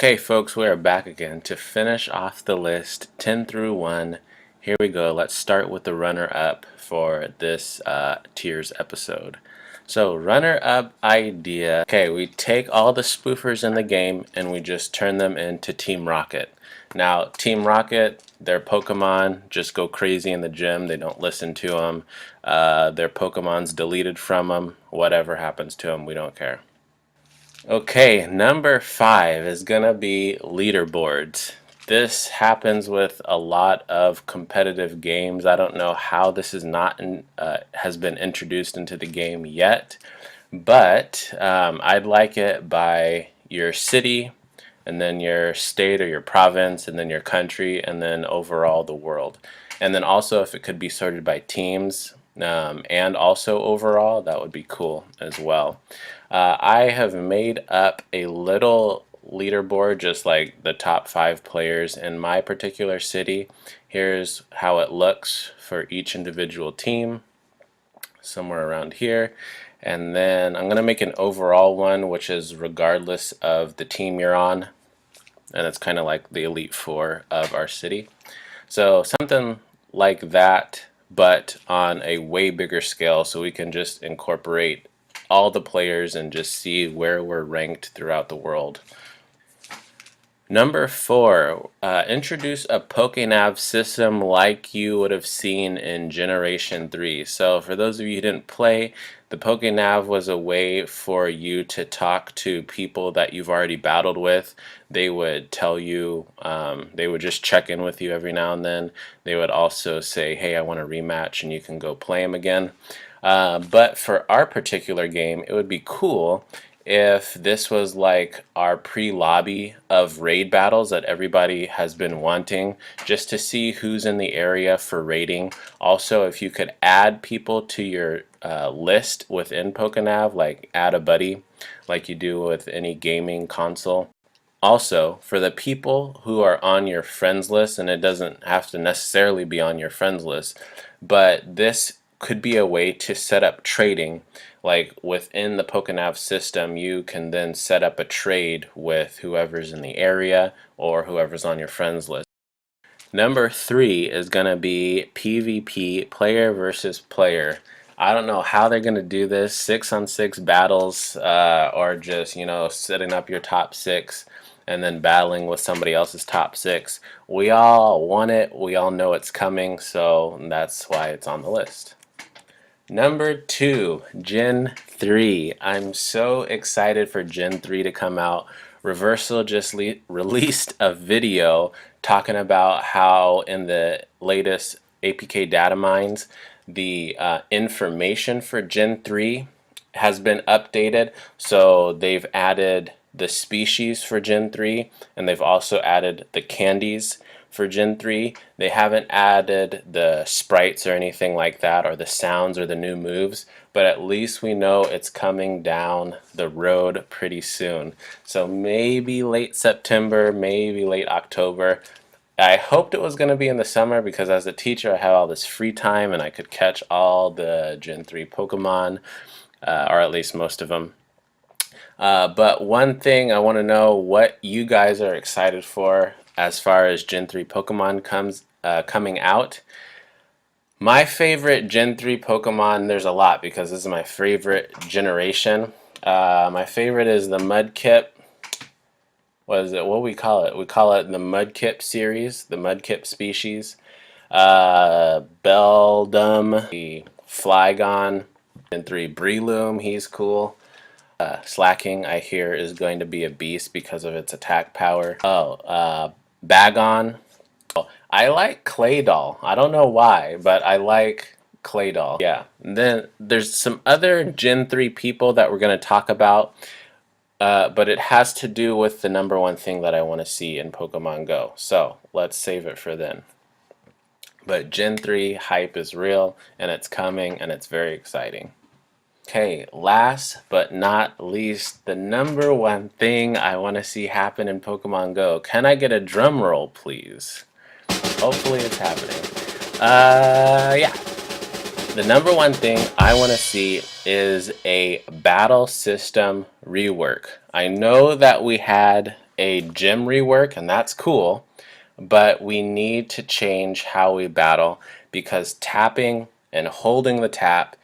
Okay, folks, we are back again to finish off the list 10 through 1. Here we go. Let's start with the runner-up for this tiers episode. So, runner-up idea. Okay, we take all the spoofers in the game and we just turn them into Team Rocket. Now, Team Rocket, their Pokemon just go crazy in the gym. They don't listen to them. Their Pokemon's deleted from them. Whatever happens to them, we don't care. Okay, number 5 is gonna be leaderboards. This happens with a lot of competitive games. I don't know how this is not has been introduced into the game yet, but I'd like it by your city, and then your state or your province, and then your country, and then overall the world. And then also if it could be sorted by teams, and also overall, that would be cool as well. I have made up a little leaderboard, just like the top 5 players in my particular city. Here's how it looks for each individual team, somewhere around here. And then I'm going to make an overall one, which is regardless of the team you're on. And it's kind of like the Elite Four of our city. So something like that, but on a way bigger scale, so we can just incorporate all the players and just see where we're ranked throughout the world. Number 4, introduce a PokeNav system like you would have seen in Generation 3. So for those of you who didn't play, the PokeNav was a way for you to talk to people that you've already battled with. They would tell you, they would just check in with you every now and then. They would also say, hey, I want a rematch, and you can go play them again. But for our particular game, it would be cool if this was like our pre-lobby of raid battles that everybody has been wanting, just to see who's in the area for raiding. Also, if you could add people to your list within PokeNav, like add a buddy like you do with any gaming console. Also, for the people who are on your friends list, and it doesn't have to necessarily be on your friends list, but this could be a way to set up trading. Like within the PokeNav system, you can then set up a trade with whoever's in the area or whoever's on your friends list. Number 3 is going to be PvP, player versus player. I don't know how they're going to do this, 6-on-6 battles, or just, setting up your top 6 and then battling with somebody else's top 6. We all want it, we all know it's coming, so that's why it's on the list. Number 2, Gen 3. I'm so excited for Gen 3 to come out. Reversal just released a video talking about how in the latest APK data mines, the information for Gen 3 has been updated. So they've added the species for Gen 3, and they've also added the candies for Gen 3. They haven't added the sprites or anything like that, or the sounds or the new moves, but at least we know it's coming down the road pretty soon. So maybe late September, maybe late October. I hoped it was going to be in the summer because as a teacher I have all this free time and I could catch all the Gen 3 Pokemon, or at least most of them. But one thing I want to know what you guys are excited for as far as Gen 3 Pokemon coming out. My favorite Gen 3 Pokemon, there's a lot because this is my favorite generation. My favorite is the Mudkip. What is it? What do we call it? We call it the Mudkip series, the Mudkip species. Beldum, the Flygon. Gen 3 Breloom, he's cool. Slacking, I hear, is going to be a beast because of its attack power. Bagon. I like Claydol. I don't know why, but I like Claydol. Yeah. And then there's some other Gen 3 people that we're going to talk about, but it has to do with the number 1 thing that I want to see in Pokemon Go. So let's save it for then. But Gen 3 hype is real, and it's coming, and it's very exciting. Okay, last but not least, the number 1 thing I want to see happen in Pokemon Go. Can I get a drum roll, please? Hopefully it's happening. Yeah. The number 1 thing I want to see is a battle system rework. I know that we had a gym rework, and that's cool, but we need to change how we battle because tapping and holding the tap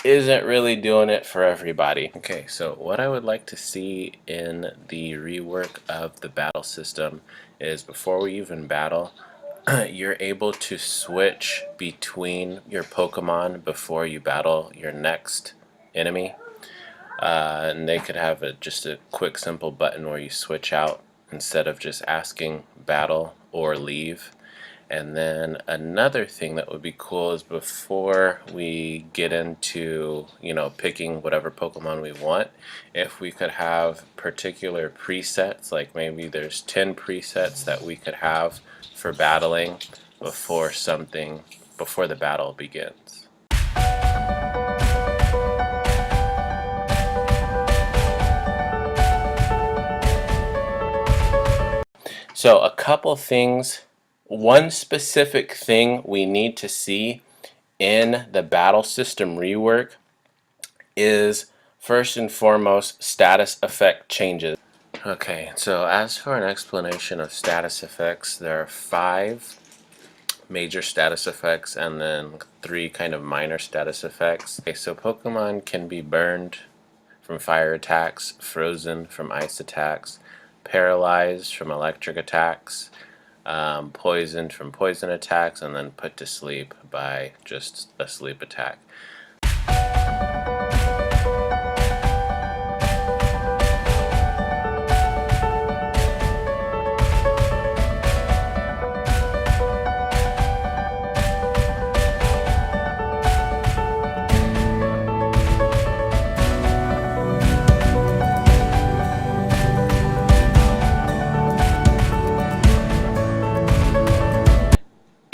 isn't really doing it for everybody. Okay, so what I would like to see in the rework of the battle system is before we even battle, you're able to switch between your Pokemon before you battle your next enemy. And they could have just a quick simple button where you switch out instead of just asking battle or leave. And then another thing that would be cool is before we get into, picking whatever Pokemon we want, if we could have particular presets, like maybe there's 10 presets that we could have for battling before the battle begins. So a couple things, one specific thing we need to see in the battle system rework is first and foremost status effect changes. Okay, so as for an explanation of status effects, there are 5 major status effects and then 3 kind of minor status effects. Okay, so Pokemon can be burned from fire attacks, frozen from ice attacks, paralyzed from electric attacks, poisoned from poison attacks, and then put to sleep by just a sleep attack.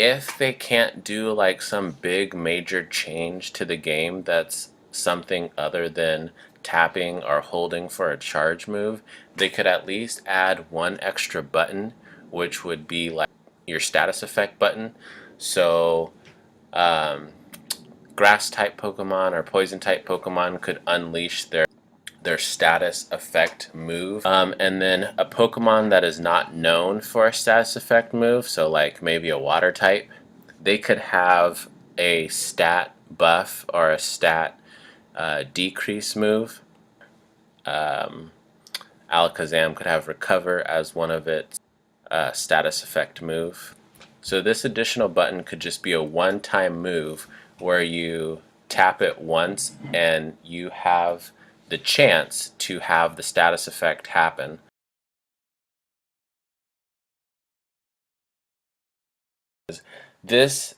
If they can't do like some big major change to the game that's something other than tapping or holding for a charge move, they could at least add one extra button, which would be like your status effect button. So grass type Pokemon or poison type Pokemon could unleash their status effect move. And then a Pokemon that is not known for a status effect move, so like maybe a water type, they could have a stat buff or a stat decrease move. Alakazam could have recover as one of its status effect move. So this additional button could just be a one-time move where you tap it once and you have the chance to have the status effect happen. This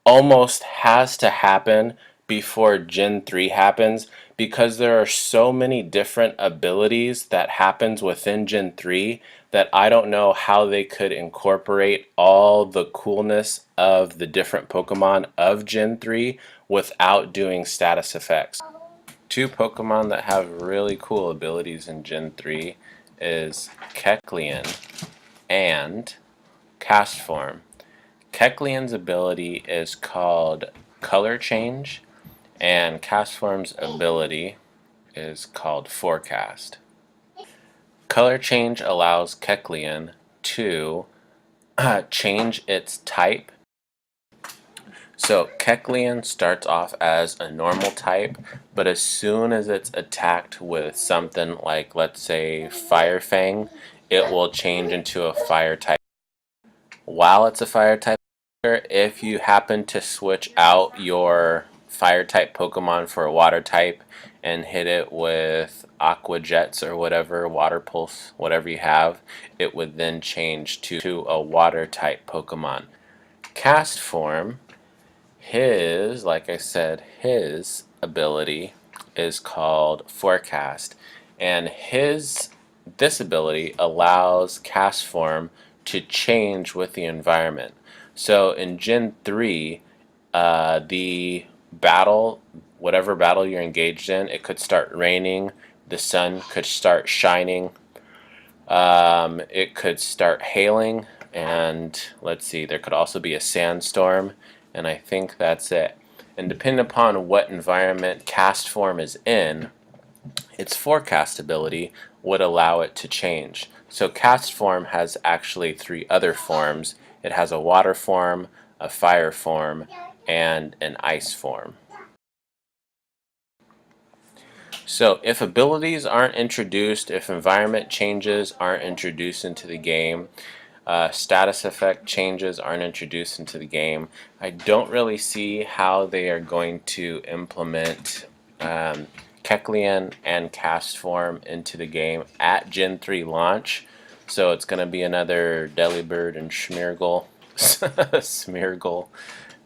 almost has to happen before Gen 3 happens because there are so many different abilities that happens within Gen 3 that I don't know how they could incorporate all the coolness of the different Pokemon of Gen 3 without doing status effects. 2 Pokemon that have really cool abilities in Gen 3 is Kecleon and Castform. Kecleon's ability is called Color Change, and Castform's ability is called Forecast. Color Change allows Kecleon to change its type. So Kecleon starts off as a normal type, but as soon as it's attacked with something like, let's say, Fire Fang, it will change into a fire type. While it's a fire type, if you happen to switch out your fire type Pokemon for a water type and hit it with Aqua Jets or whatever, Water Pulse, whatever you have, it would then change to a water type Pokemon. Castform, like I said, his ability is called Forecast, and this ability allows Castform to change with the environment. So in Gen 3, the battle, whatever battle you're engaged in, it could start raining, the sun could start shining, it could start hailing, and let's see, there could also be a sandstorm, and I think that's it. And depending upon what environment Castform is in, its forecast ability would allow it to change. So cast form has actually three other forms. It has a water form, a fire form, and an ice form. So if abilities aren't introduced, if environment changes aren't introduced into the game, status effect changes aren't introduced into the game, I don't really see how they are going to implement Kecleon and cast form into the game at Gen 3 launch. So it's going to be another Delibird and Smeargle Smeargle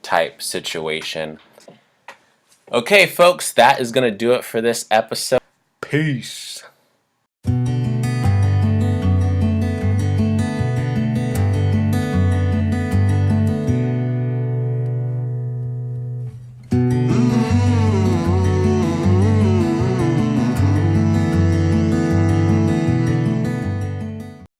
type situation. Okay, folks, that is going to do it for this episode. Peace.